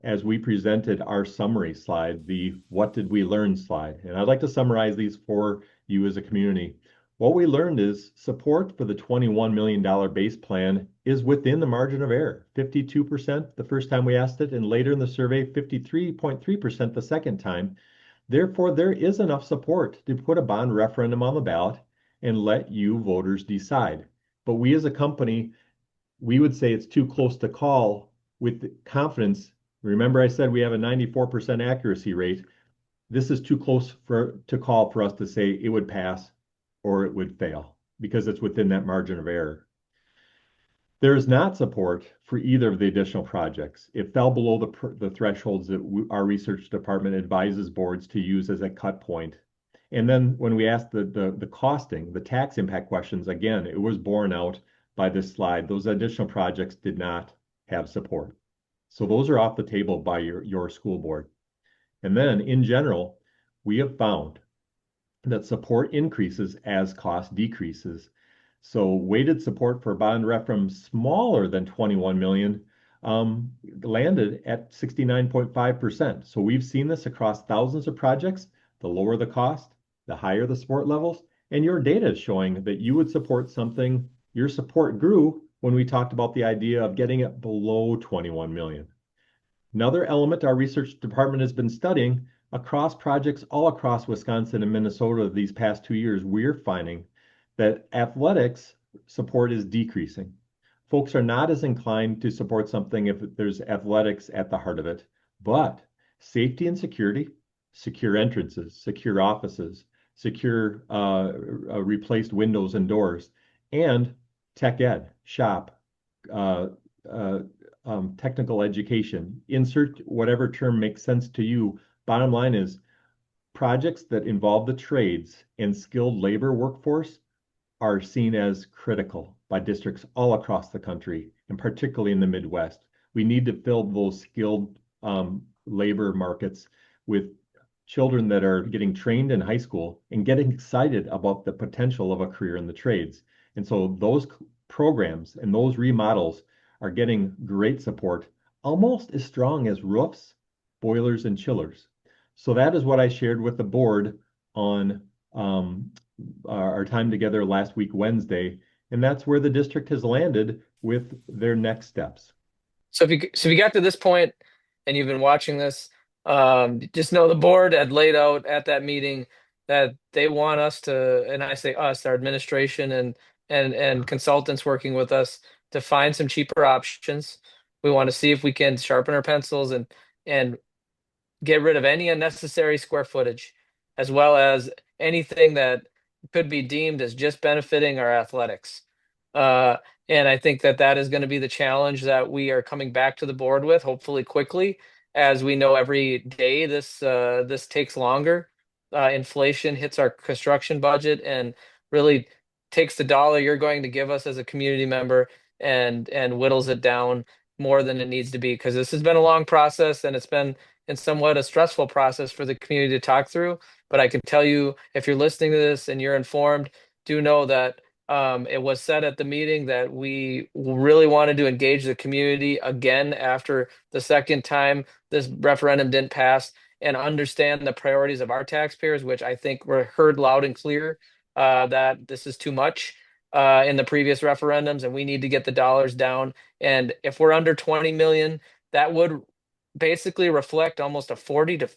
as we presented our summary slide, the what did we learn slide. And I'd like to summarize these for you as a community. What we learned is support for the $21 million base plan is within the margin of error. 52% the first time we asked it, and later in the survey, 53.3% the second time. Therefore, there is enough support to put a bond referendum on the ballot and let you voters decide. But we as a company, we would say it's too close to call with confidence. Remember, I said we have a 94% accuracy rate. This is too close to call for us to say it would pass or it would fail because it's within that margin of error. There is not support for either of the additional projects. It fell below the thresholds that our research department advises boards to use as a cut point. And then when we asked the costing, the tax impact questions, again, it was borne out by this slide. Those additional projects did not have support. So those are off the table by your school board. And then in general, we have found that support increases as cost decreases. So weighted support for bond referendum smaller than 21 million landed at 69.5%. So we've seen this across thousands of projects. The lower the cost, the higher the support levels. And your data is showing that you would support something, your support grew when we talked about the idea of getting it below 21 million. Another element our research department has been studying across projects all across Wisconsin and Minnesota these past 2 years, we're finding that athletics support is decreasing. Folks are not as inclined to support something if there's athletics at the heart of it, but safety and security, secure entrances, secure offices, secure replaced windows and doors, and tech ed, shop, uh, uh, technical education, insert whatever term makes sense to you. Bottom line is projects that involve the trades and skilled labor workforce are seen as critical by districts all across the country, and particularly in the Midwest. We need to fill those skilled labor markets with children that are getting trained in high school and getting excited about the potential of a career in the trades. And so those programs and those remodels are getting great support, almost as strong as roofs, boilers, and chillers. So that is what I shared with the board on our time together last week, Wednesday, and that's where the district has landed with their next steps. So if you got to this point and you've been watching this, just know the board had laid out at that meeting that they want us to, and I say us, our administration and consultants working with us to find some cheaper options. We want to see if we can sharpen our pencils and get rid of any unnecessary square footage, as well as anything that could be deemed as just benefiting our athletics. Uh, and I think that that is going to be the challenge that we are coming back to the board with, hopefully quickly, as we know every day this takes longer. Inflation hits our construction budget and really takes the dollar you're going to give us as a community member and whittles it down more than it needs to be, because this has been a long process and it's been in somewhat a stressful process for the community to talk through. But I can tell you, if you're listening to this and you're informed, do know that it was said at the meeting that we really wanted to engage the community again after the second time this referendum didn't pass and understand the priorities of our taxpayers, which I think were heard loud and clear, that this is too much in the previous referendums and we need to get the dollars down. And if we're under 20 million, that would basically reflect almost a 40%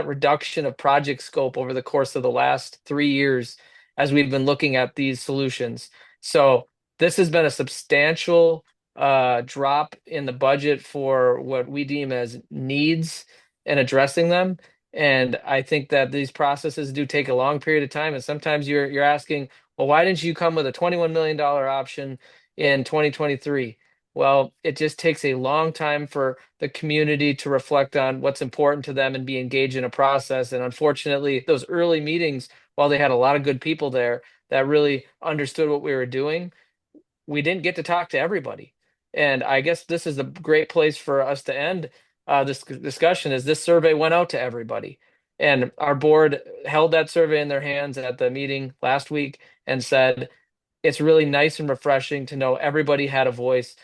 reduction of project scope over the course of the last 3 years as we've been looking at these solutions. So this has been a substantial drop in the budget for what we deem as needs and addressing them. And I think that these processes do take a long period of time. And sometimes you're asking, well, why didn't you come with a $21 million option in 2023? Well, it just takes a long time for the community to reflect on what's important to them and be engaged in a process. And unfortunately, those early meetings, while they had a lot of good people there that really understood what we were doing, we didn't get to talk to everybody. And I guess this is a great place for us to end this discussion, is this survey went out to everybody. And our board held that survey in their hands at the meeting last week and said, it's really nice and refreshing to know everybody had a voice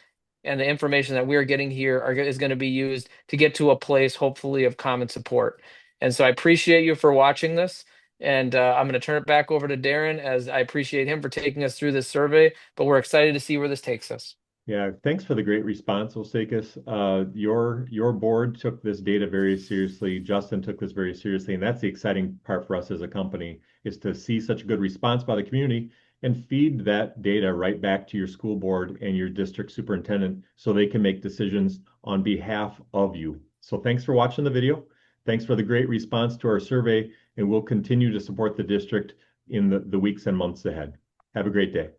and the information that we're getting here is going to be used to get to a place, hopefully, of common support. And so I appreciate you for watching this. And I'm going to turn it back over to Darren as I appreciate him for taking us through this survey, but we're excited to see where this takes us. Yeah, thanks for the great response, Osakis. Your board took this data very seriously. Justin took this very seriously, and that's the exciting part for us as a company is to see such a good response by the community and feed that data right back to your school board and your district superintendent so they can make decisions on behalf of you. So thanks for watching the video. Thanks for the great response to our survey, and we'll continue to support the district in the weeks and months ahead. Have a great day.